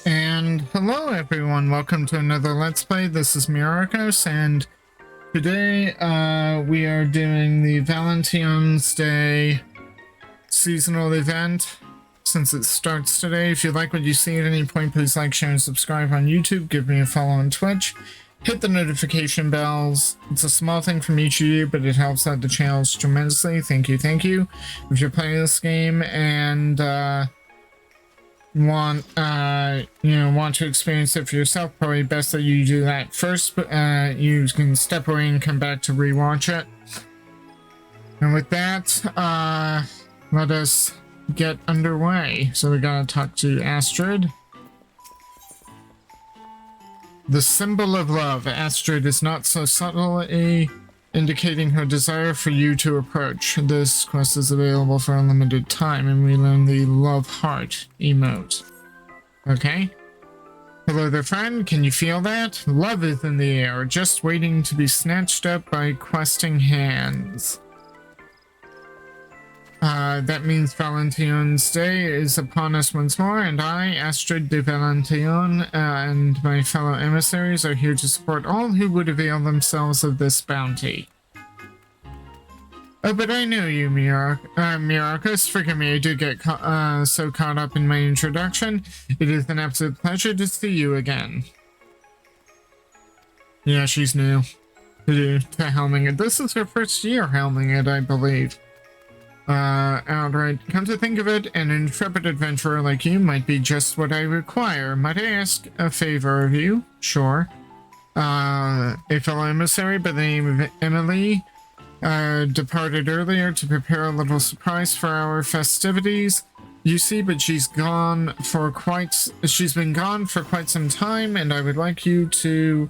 And hello everyone, welcome to another Let's Play. This is Myrokos, and today we are doing the Valentine's Day seasonal event. Since it starts today, if you like what you see at any point, please like, share, and subscribe on YouTube. Give me a follow on Twitch. Hit the notification bells. It's a small thing from each of you, but it helps out the channels tremendously. Thank you, thank you. If you're playing this game and want to experience it for yourself, probably best that you do that first. You can step away and come back to rewatch it. And with that, let us get underway. So we gotta talk to Astrid. The symbol of love. Astrid is not so subtly indicating her desire for you to approach. This quest is available for a limited time, and we learn the love heart emote. Okay. Hello there, friend. Can you feel that? Love is in the air, just waiting to be snatched up by questing hands. That means Valentine's Day is upon us once more, and I, Astrid de Valentione, and my fellow emissaries are here to support all who would avail themselves of this bounty. Oh, but I know you, Myrokos. Forgive me, I did get so caught up in my introduction. It is an absolute pleasure to see you again. Yeah, she's new to helming it. This is her first year helming it, I believe. Outright, come to think of it, an intrepid adventurer like you might be just what I require. Might I ask a favor of you? Sure. A fellow emissary by the name of Emily departed earlier to prepare a little surprise for our festivities. You see, but she's been gone for quite some time, and I would like you to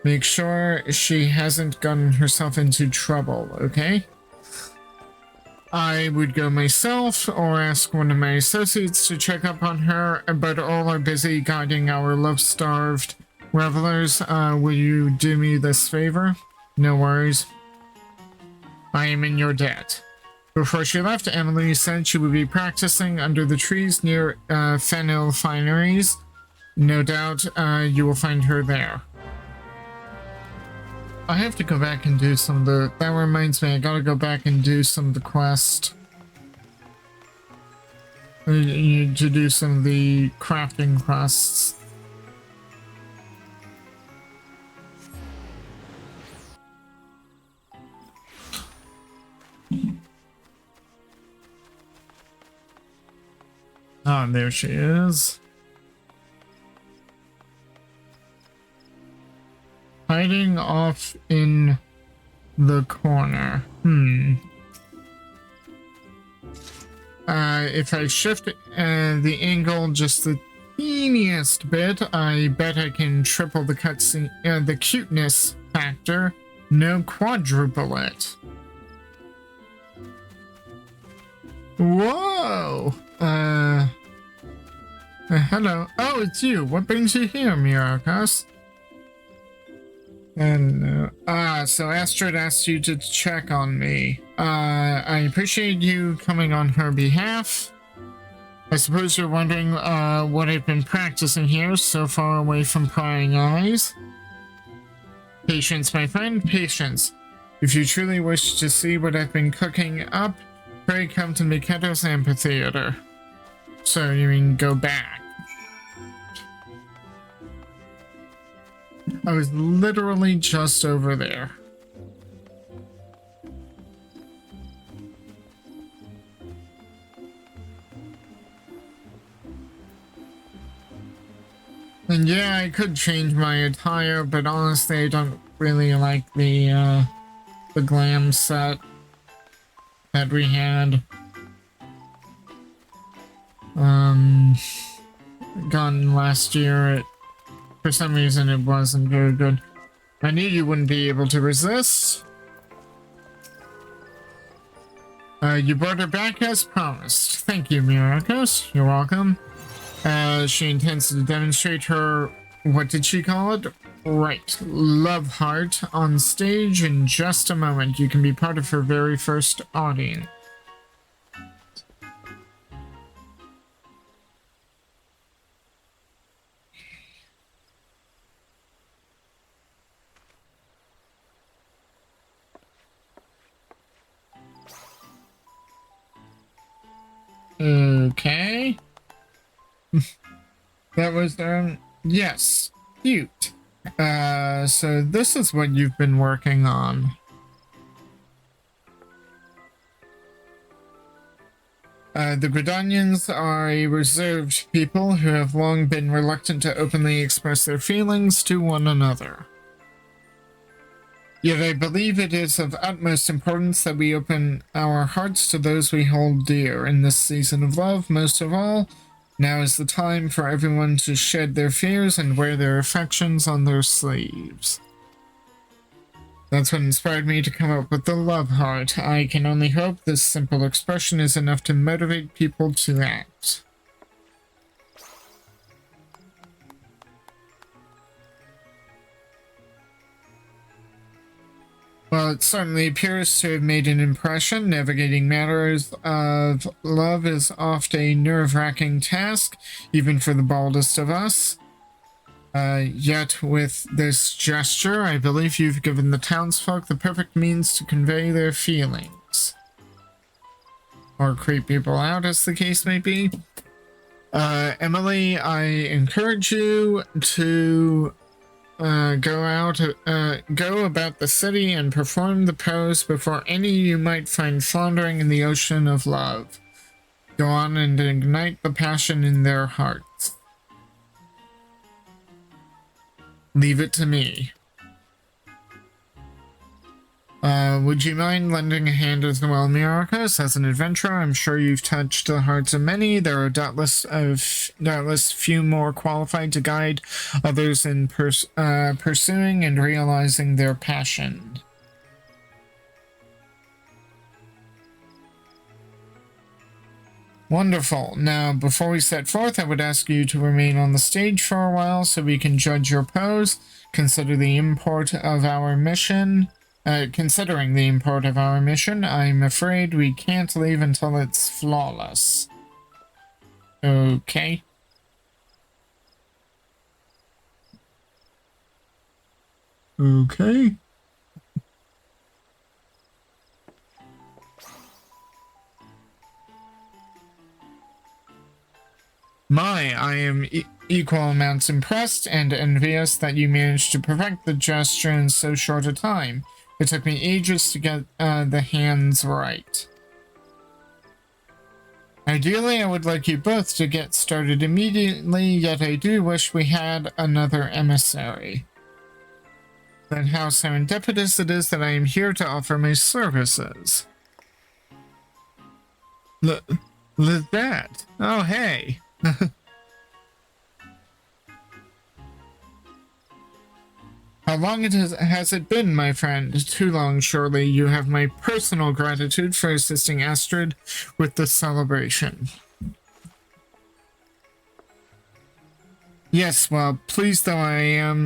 make sure she hasn't gotten herself into trouble, okay? I would go myself or ask one of my associates to check up on her, but all are busy guiding our love-starved revelers. Will you do me this favor? No worries. I am in your debt. Before she left, Emily said she would be practicing under the trees near Fennel Fineries. No doubt you will find her there. I have to go back and do some of the... That reminds me, I gotta go back and do some of the quest. To do some of the crafting quests. Oh, there she is. Hiding off in the corner. If I shift the angle just the teeniest bit, I bet I can triple the cutscene, the cuteness factor. No, quadruple it. Whoa! Hello. Oh, it's you. What brings you here, Myrokos? And, so Astrid asked you to check on me. I appreciate you coming on her behalf. I suppose you're wondering, what I've been practicing here so far away from prying eyes. Patience, my friend, patience. If you truly wish to see what I've been cooking up, pray come to Myrokos Amphitheater. So you mean go back. I was literally just over there. And yeah, I could change my attire, but honestly, I don't really like the glam set that we had. Gone last year. For some reason, it wasn't very good. I knew you wouldn't be able to resist. You brought her back as promised. Thank you, Myrokos. You're welcome. She intends to demonstrate her, what did she call it? Right, love heart on stage in just a moment. You can be part of her very first audience. Okay. That was, yes. Cute. So this is what you've been working on. The Gridanians are a reserved people who have long been reluctant to openly express their feelings to one another. Yet I believe it is of utmost importance that we open our hearts to those we hold dear in this season of love. Most of all, now is the time for everyone to shed their fears and wear their affections on their sleeves. That's what inspired me to come up with the love heart. I can only hope this simple expression is enough to motivate people to act. Well, it certainly appears to have made an impression. Navigating matters of love is oft a nerve-wracking task, even for the boldest of us. Yet with this gesture, I believe you've given the townsfolk the perfect means to convey their feelings. Or creep people out, as the case may be. Emily, I encourage you to go about the city and perform the pose before any you might find floundering in the ocean of love. Go on and ignite the passion in their hearts. Leave it to me. Would you mind lending a hand as well, Myrokos? As an adventurer, I'm sure you've touched the hearts of many. There are doubtless few more qualified to guide others in pursuing and realizing their passion. Wonderful. Now, before we set forth, I would ask you to remain on the stage for a while so we can judge your pose, consider the import of our mission. Considering the import of our mission, I'm afraid we can't leave until it's flawless. Okay. Okay. I am equal amounts impressed and envious that you managed to perfect the gesture in so short a time. It took me ages to get the hands right. Ideally, I would like you both to get started immediately, yet I do wish we had another emissary. Then how serendipitous it is that I am here to offer my services. Lizette! Oh, hey! How long has it been, my friend? Too long, surely. You have my personal gratitude for assisting Astrid with the celebration. Yes, well, pleased though I am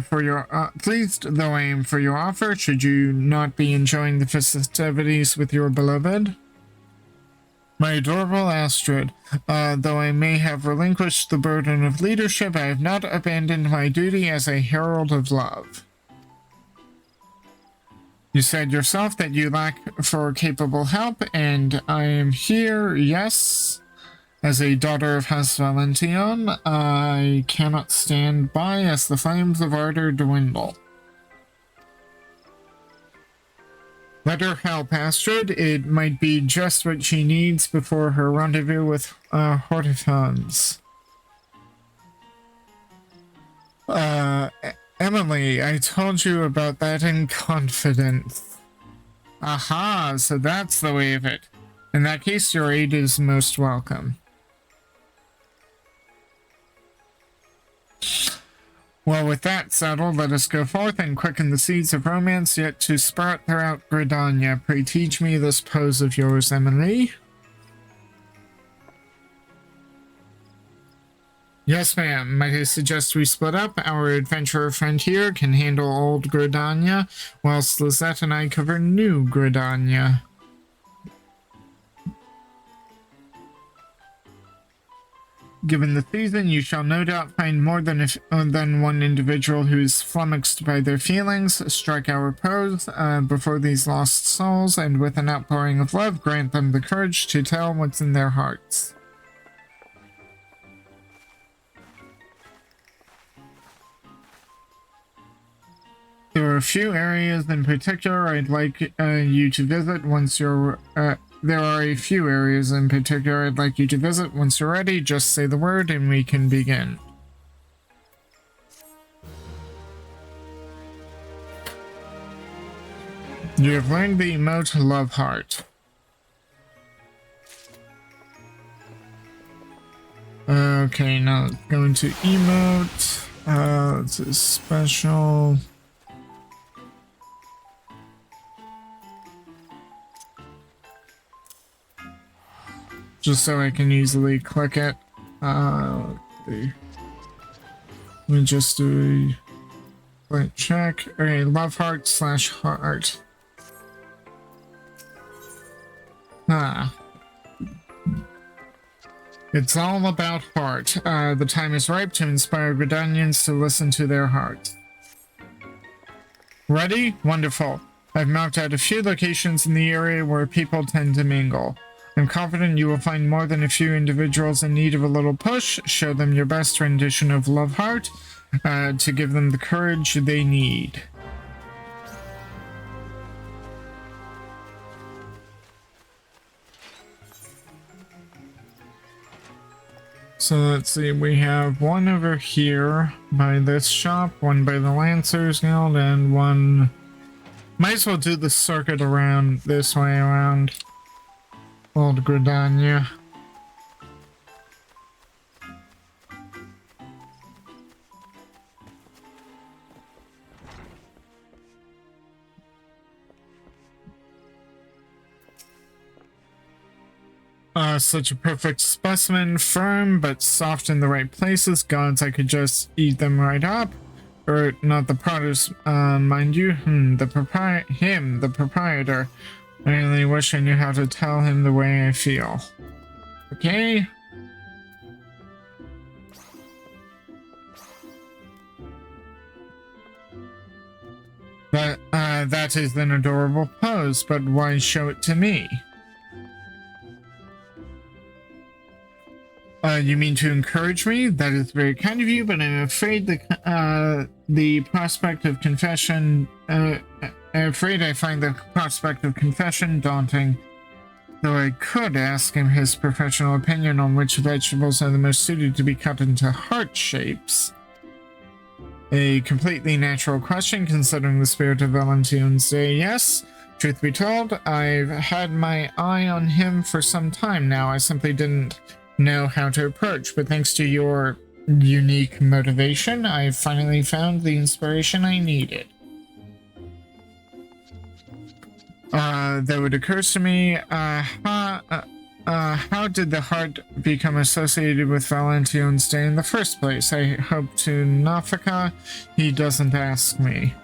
for your offer. Should you not be enjoying the festivities with your beloved? My adorable Astrid, though I may have relinquished the burden of leadership, I have not abandoned my duty as a herald of love. You said yourself that you lack for capable help, and I am here, yes. As a daughter of House Valentione, I cannot stand by as the flames of ardor dwindle. Let her help Astrid. It might be just what she needs before her rendezvous with Hortifons. Emily, I told you about that in confidence. Aha, so that's the way of it. In that case, your aid is most welcome. Well, with that settled, let us go forth and quicken the seeds of romance yet to sprout throughout Gridania. Pray teach me this pose of yours, Emily. Yes, ma'am. Might I suggest we split up? Our adventurer friend here can handle old Gridania, whilst Lizette and I cover new Gridania. Given the season, you shall no doubt find more than one individual who's flummoxed by their feelings. Strike our pose before these lost souls, and with an outpouring of love, grant them the courage to tell what's in their hearts. There are a few areas in particular I'd like you to visit once you're... There are a few areas in particular I'd like you to visit. Once you're ready, just say the word and we can begin. You have learned the emote Love Heart. Okay, now let's go into emote. It's a special... Just so I can easily click it. Okay. Let me just do a quick check. Okay, Love Heart / heart. It's all about heart. The time is ripe to inspire Gridanians to listen to their hearts. Ready? Wonderful. I've mapped out a few locations in the area where people tend to mingle. I'm confident you will find more than a few individuals in need of a little push. Show them your best rendition of Love Heart to give them the courage they need. So let's see, we have one over here by this shop, one by the Lancers Guild, and one... Might as well do the circuit around this way around Old Gridania. Such a perfect specimen, firm but soft in the right places. Gods, I could just eat them right up. Or not the produce, mind you. The proprietor. I really wish I knew how to tell him the way I feel. Okay. That is an adorable pose, but why show it to me? You mean to encourage me? That is very kind of you, but I'm afraid the prospect of confession, I'm afraid I find the prospect of confession daunting. Though I could ask him his professional opinion on which vegetables are the most suited to be cut into heart shapes. A completely natural question considering the spirit of Valentine's Day, yes. Truth be told, I've had my eye on him for some time now. I simply didn't know how to approach, but thanks to your unique motivation, I've finally found the inspiration I needed. Though it occurs to me, how did the heart become associated with Valentine's Day in the first place? I hope to Nafika he doesn't ask me.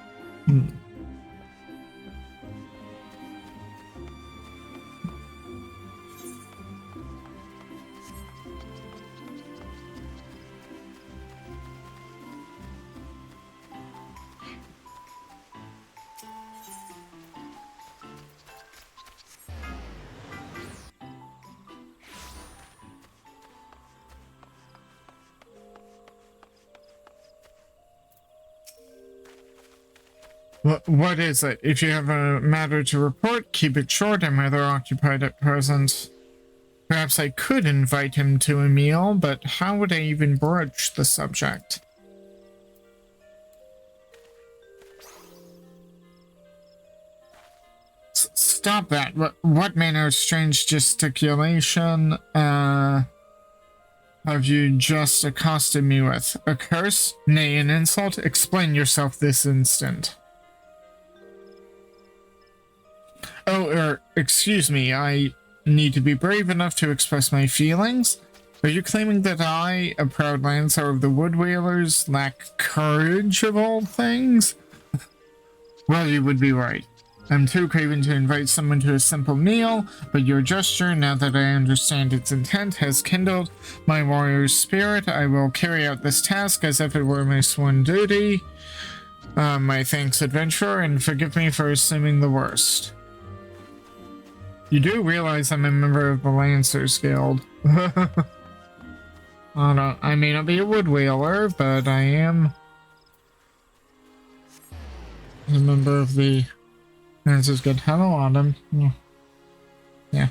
What is it? If you have a matter to report, keep it short. I'm rather occupied at present. Perhaps I could invite him to a meal, but how would I even broach the subject? Stop that. What manner of strange gesticulation, have you just accosted me with? A curse? Nay, an insult? Explain yourself this instant. Oh, excuse me, I need to be brave enough to express my feelings? Are you claiming that I, a proud lancer of the Woodwheelers, lack courage of all things? Well, you would be right. I'm too craven to invite someone to a simple meal, but your gesture, now that I understand its intent, has kindled my warrior's spirit. I will carry out this task as if it were my sworn duty. My thanks, adventurer, and forgive me for assuming the worst. You do realize I'm a member of the Lancers Guild. I may not be a wood wheeler, but I am a member of the Lancers Guild. Hello, Autumn. Yeah.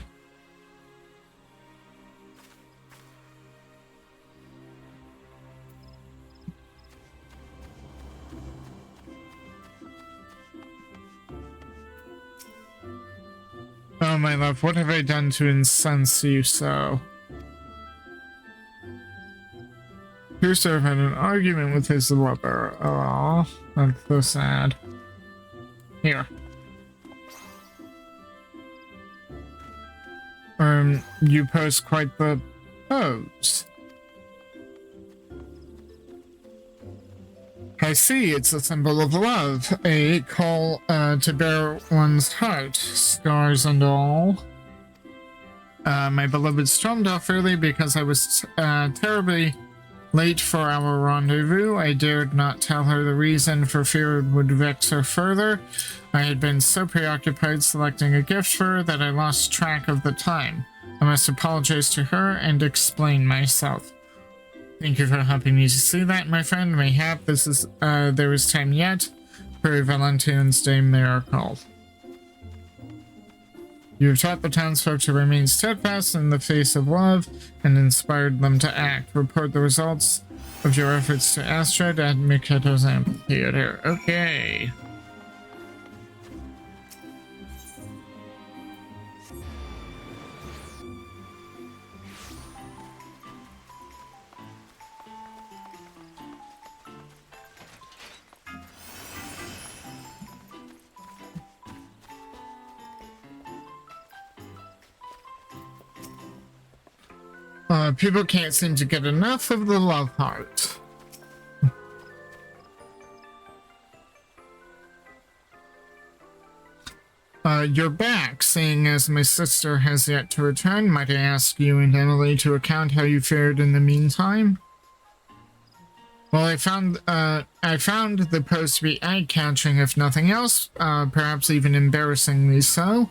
Oh, my love, what have I done to incense you so? Kirster had an argument with his lover. Oh, that's so sad. Here. You pose quite the pose. I see, it's a symbol of love, a call to bear one's heart, scars and all. My beloved stormed off early because I was terribly late for our rendezvous. I dared not tell her the reason for fear it would vex her further. I had been so preoccupied selecting a gift for her that I lost track of the time. I must apologize to her and explain myself. Thank you for helping me to see that, my friend. Mayhap there is time yet for Valentine's Day miracle. You have taught the townsfolk to remain steadfast in the face of love and inspired them to act. Report the results of your efforts to Astrid at Miketo's amphitheater. Okay. People can't seem to get enough of the love heart. You're back, seeing as my sister has yet to return. Might I ask you and Emily to account how you fared in the meantime? Well, I found the post to be eye-catching, if nothing else, perhaps even embarrassingly so.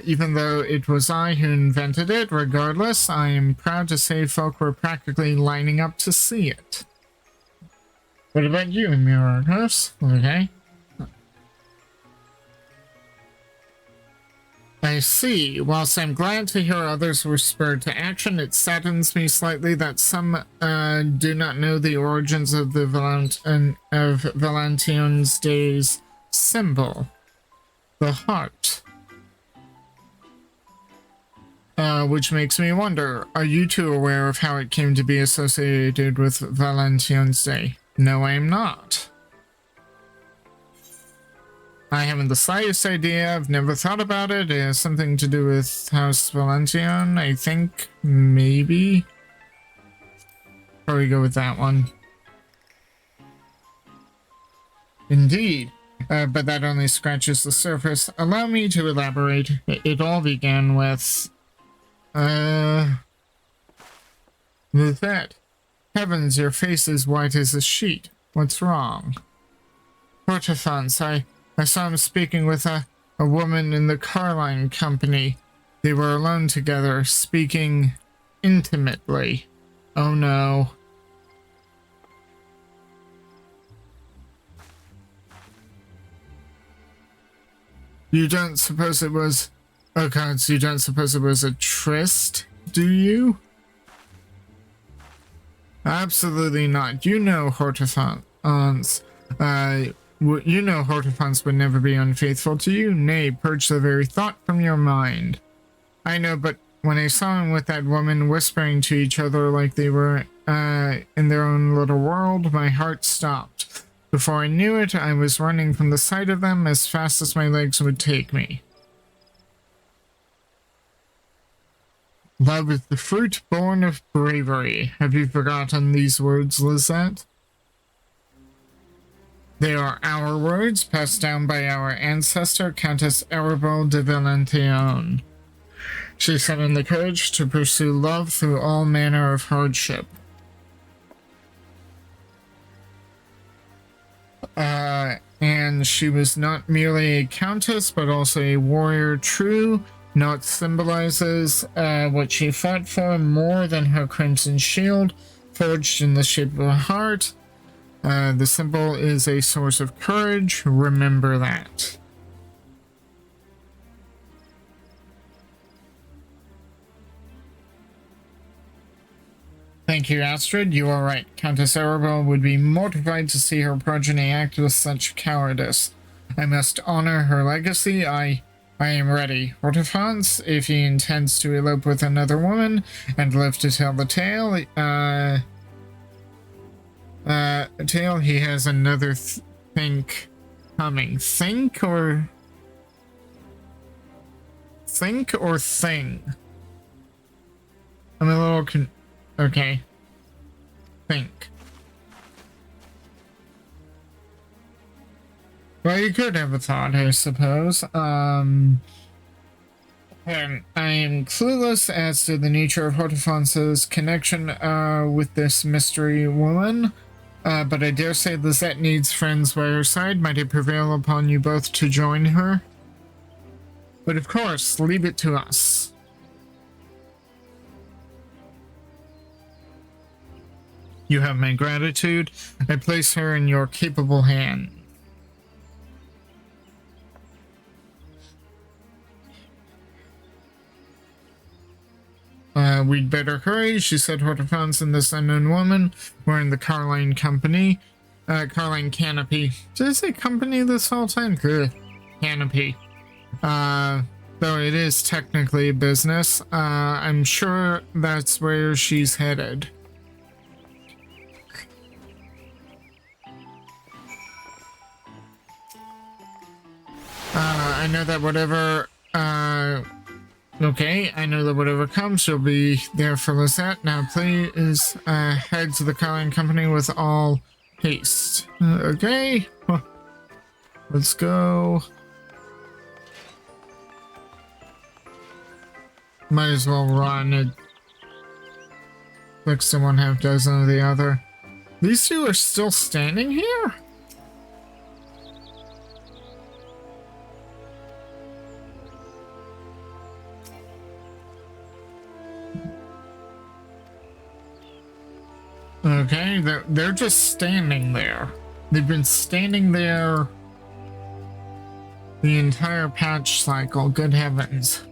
Even though it was I who invented it, regardless, I am proud to say folk were practically lining up to see it. What about you, Myrokos? Okay. I see. Whilst I'm glad to hear others were spurred to action, it saddens me slightly that some do not know the origins of the Valentione's Day's symbol, the heart. Which makes me wonder, are you two aware of how it came to be associated with Valentine's Day? No, I am not. I haven't the slightest idea. I've never thought about it. It has something to do with House Valentione, I think. Maybe. Probably go with that one. Indeed. But that only scratches the surface. Allow me to elaborate. It all began with... that. Heavens, your face is white as a sheet. What's wrong? Portefance, I saw him speaking with a woman in the Carline Company. They were alone together, speaking intimately. Oh no. You don't suppose it was... Oh god, so you don't suppose it was a tryst, do you? Absolutely not. You know Hortefance. You know Hortefance would never be unfaithful to you. Nay, purge the very thought from your mind. I know, but when I saw him with that woman whispering to each other like they were in their own little world, my heart stopped. Before I knew it, I was running from the sight of them as fast as my legs would take me. Love is the fruit born of bravery. Have you forgotten these words, Lizette? They are our words, passed down by our ancestor, Countess Arabelle de Valentione. She summoned the courage to pursue love through all manner of hardship. And she was not merely a countess, but also a warrior true. Note symbolizes what she fought for more than her crimson shield, forged in the shape of a heart. The symbol is a source of courage. Remember that. Thank you, Astrid. You are right. Countess Arabelle would be mortified to see her progeny act with such cowardice. I must honor her legacy. I am ready. Hortense, if he intends to elope with another woman and live to tell the tale, he has another think coming. Think or thing? I'm a little okay. Think. Well, you could have a thought, I suppose. I am clueless as to the nature of Hortense's connection with this mystery woman, but I dare say Lisette needs friends by her side. Might it prevail upon you both to join her? But of course, leave it to us. You have my gratitude. I place her in your capable hands. We'd better hurry, she said. Hortense and this unknown woman were in the Carline Company. Carline Canopy. Did I say company this whole time? Good. Canopy. Though it is technically a business, I'm sure that's where she's headed. I know that whatever, okay, I know that whatever comes, she'll be there for Lisette. Now please, head to the Carline Company with all haste. Okay, let's go. Might as well run. It looks to one half dozen of the other. These two are still standing here? Okay, they're just standing there. They've been standing there the entire patch cycle. Good heavens.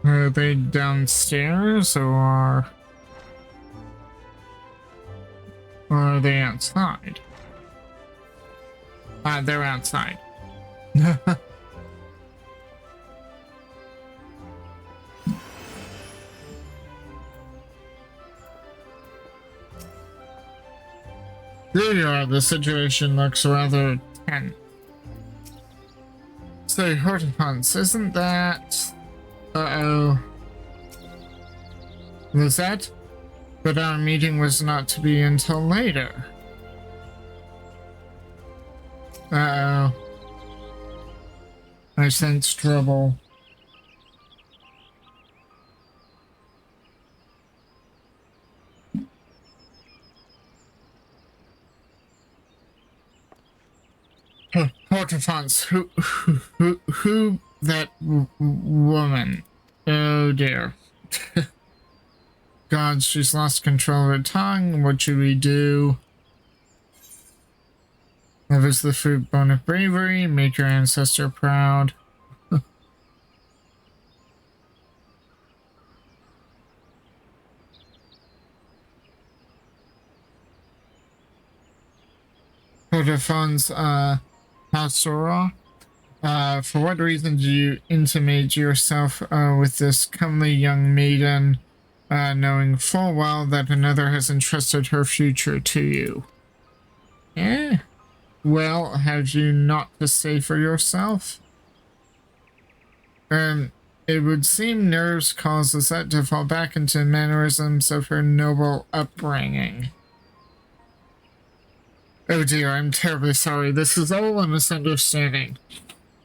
Are they downstairs or are they outside? They're outside. There you are. The situation looks rather tense. Say, Hortense, isn't that... Uh-oh. Lisette? But our meeting was not to be until later. Uh-oh. I sense trouble. Hortense, who that woman? Oh dear. God, she's lost control of her tongue. What should we do? Love is the fruit bone of bravery. Make your ancestor proud. Hortifon's pastoral. For what reason do you intimate yourself with this comely young maiden, knowing full well that another has entrusted her future to you? Eh? Well, have you not to say for yourself? It would seem nerves cause Lisette to fall back into mannerisms of her noble upbringing. Oh dear, I'm terribly sorry. This is all a misunderstanding.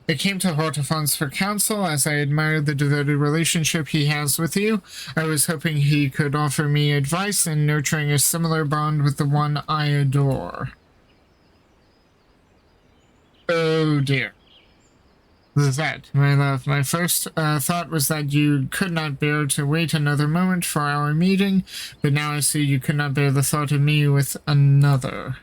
I came to Hortifon's for counsel as I admire the devoted relationship he has with you. I was hoping he could offer me advice in nurturing a similar bond with the one I adore. Oh dear. That, my love, my first thought was that you could not bear to wait another moment for our meeting, but now I see you could not bear the thought of me with another.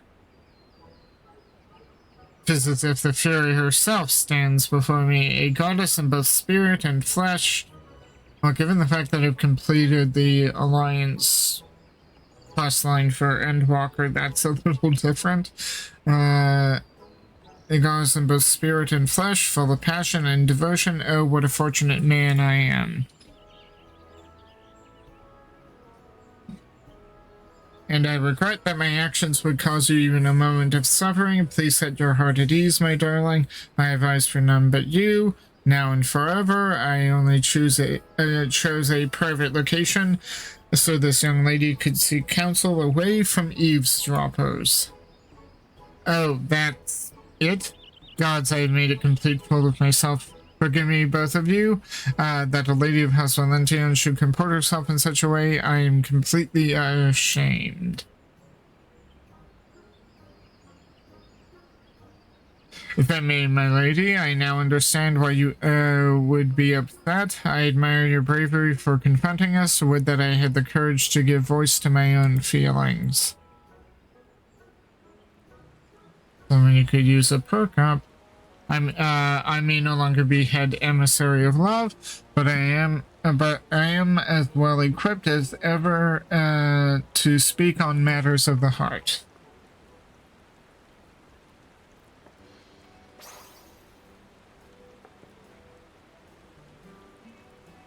'Tis as if the Fury herself stands before me, a goddess in both spirit and flesh. Well, given the fact that I've completed the Alliance quest line for Endwalker, that's a little different. A goddess in both spirit and flesh, full of passion and devotion. Oh, what a fortunate man I am. And I regret that my actions would cause you even a moment of suffering. Please set your heart at ease, my darling. I have eyes for none but you. Now and forever, I only chose a private location so this young lady could seek counsel away from eavesdroppers. Oh, that's it? Gods, I have made a complete fool of myself. Forgive me, both of you, that a lady of House Valentione should comport herself in such a way. I am completely ashamed. If I may, my lady, I now understand why you would be upset. I admire your bravery for confronting us. Would that I had the courage to give voice to my own feelings. Someone you could use a perk up. I may no longer be head emissary of love, but I am as well equipped as ever to speak on matters of the heart.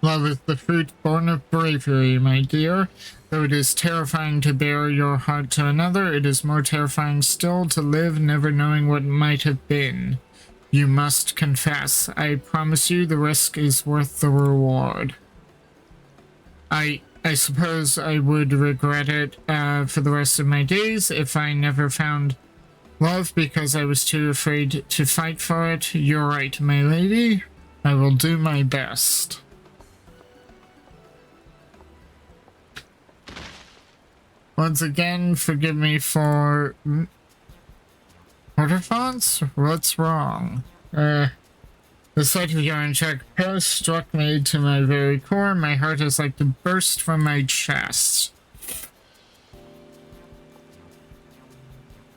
Love is the fruit born of bravery, my dear. Though it is terrifying to bare your heart to another, it is more terrifying still to live never knowing what might have been. You must confess. I promise you the risk is worth the reward. I suppose I would regret it for the rest of my days if I never found love because I was too afraid to fight for it. You're right, my lady. I will do my best. Once again, forgive me for... Hortifon's? What's wrong? The sight of your unchecked post struck me to my very core. My heart is like to burst from my chest.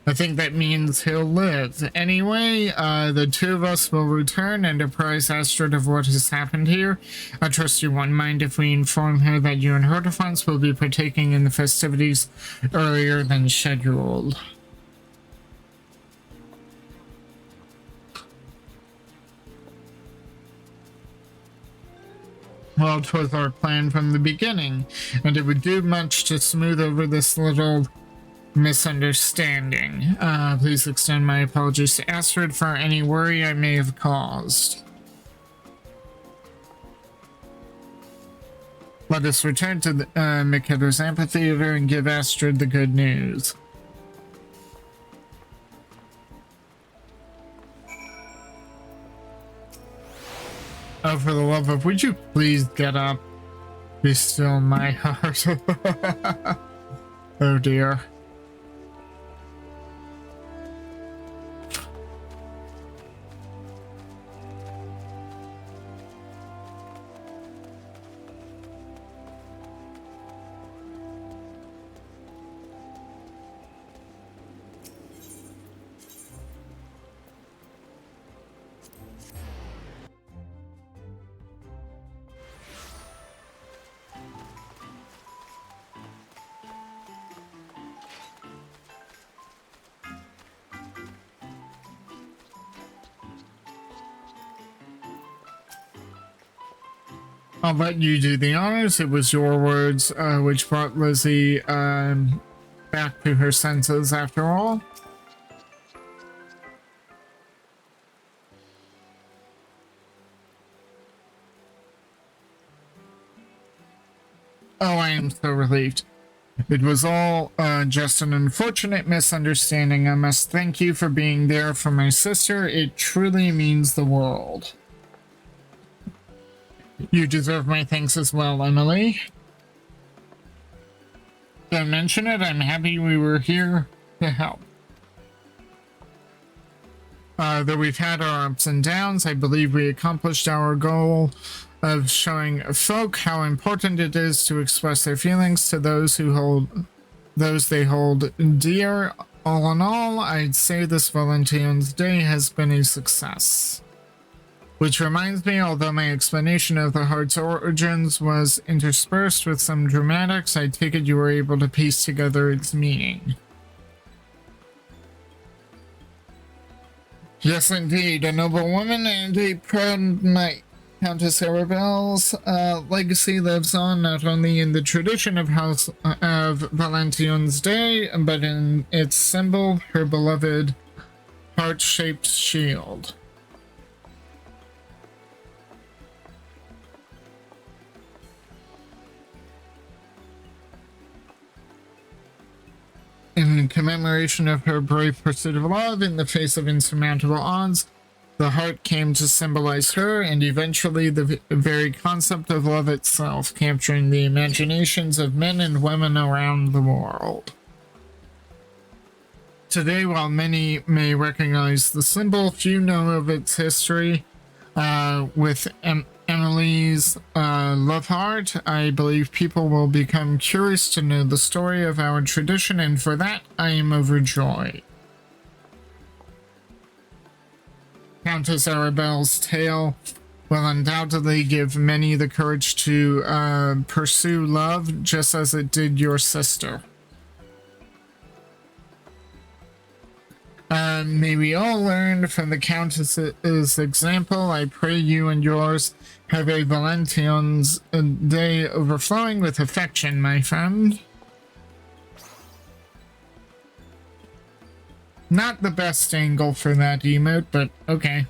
I think that means he'll live. Anyway, the two of us will return and apprise Astrid of what has happened here. I trust you won't mind if we inform her that you and Hortifon's will be partaking in the festivities earlier than scheduled. Well, 'twas our plan from the beginning, and it would do much to smooth over this little misunderstanding. Please extend my apologies to Astrid for any worry I may have caused. Let us return to the Mikado's amphitheater and give Astrid the good news. Oh, for the love of, would you please get up? Be still my heart. Oh dear. I'll let you do the honors. It was your words which brought Lizzie back to her senses after all. Oh, I am so relieved. It was all just an unfortunate misunderstanding. I must thank you for being there for my sister. It truly means the world. You deserve my thanks as well, Emily. Don't mention it. I'm happy we were here to help. Though we've had our ups and downs, I believe we accomplished our goal of showing folk how important it is to express their feelings to those they hold dear. All in all, I'd say this Valentine's Day has been a success. Which reminds me, although my explanation of the heart's origins was interspersed with some dramatics, I take it you were able to piece together its meaning. Yes, indeed, a noble woman and a proud knight. Countess Arabelle's legacy lives on not only in the tradition of Valentine's Day, but in its symbol, her beloved heart-shaped shield. In commemoration of her brave pursuit of love in the face of insurmountable odds, the heart came to symbolize her and eventually the very concept of love itself, capturing the imaginations of men and women around the world. Today, while many may recognize the symbol, few know of its history. With Emily's love heart, I believe people will become curious to know the story of our tradition, and for that I am overjoyed. Countess Arabelle's tale will undoubtedly give many the courage to pursue love, just as it did your sister. May we all learn from the Countess's example. I pray you and yours have a Valentine's Day overflowing with affection, my friend. Not the best angle for that emote, but okay.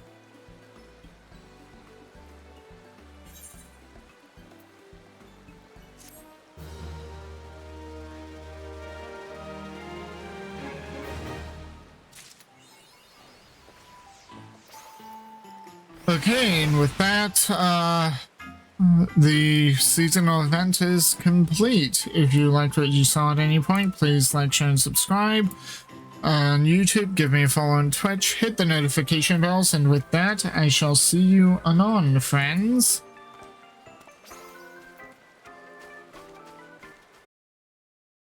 Okay, and with that, the seasonal event is complete. If you liked what you saw at any point, please like, share, and subscribe. On YouTube, give me a follow on Twitch, hit the notification bells, and with that, I shall see you anon, friends.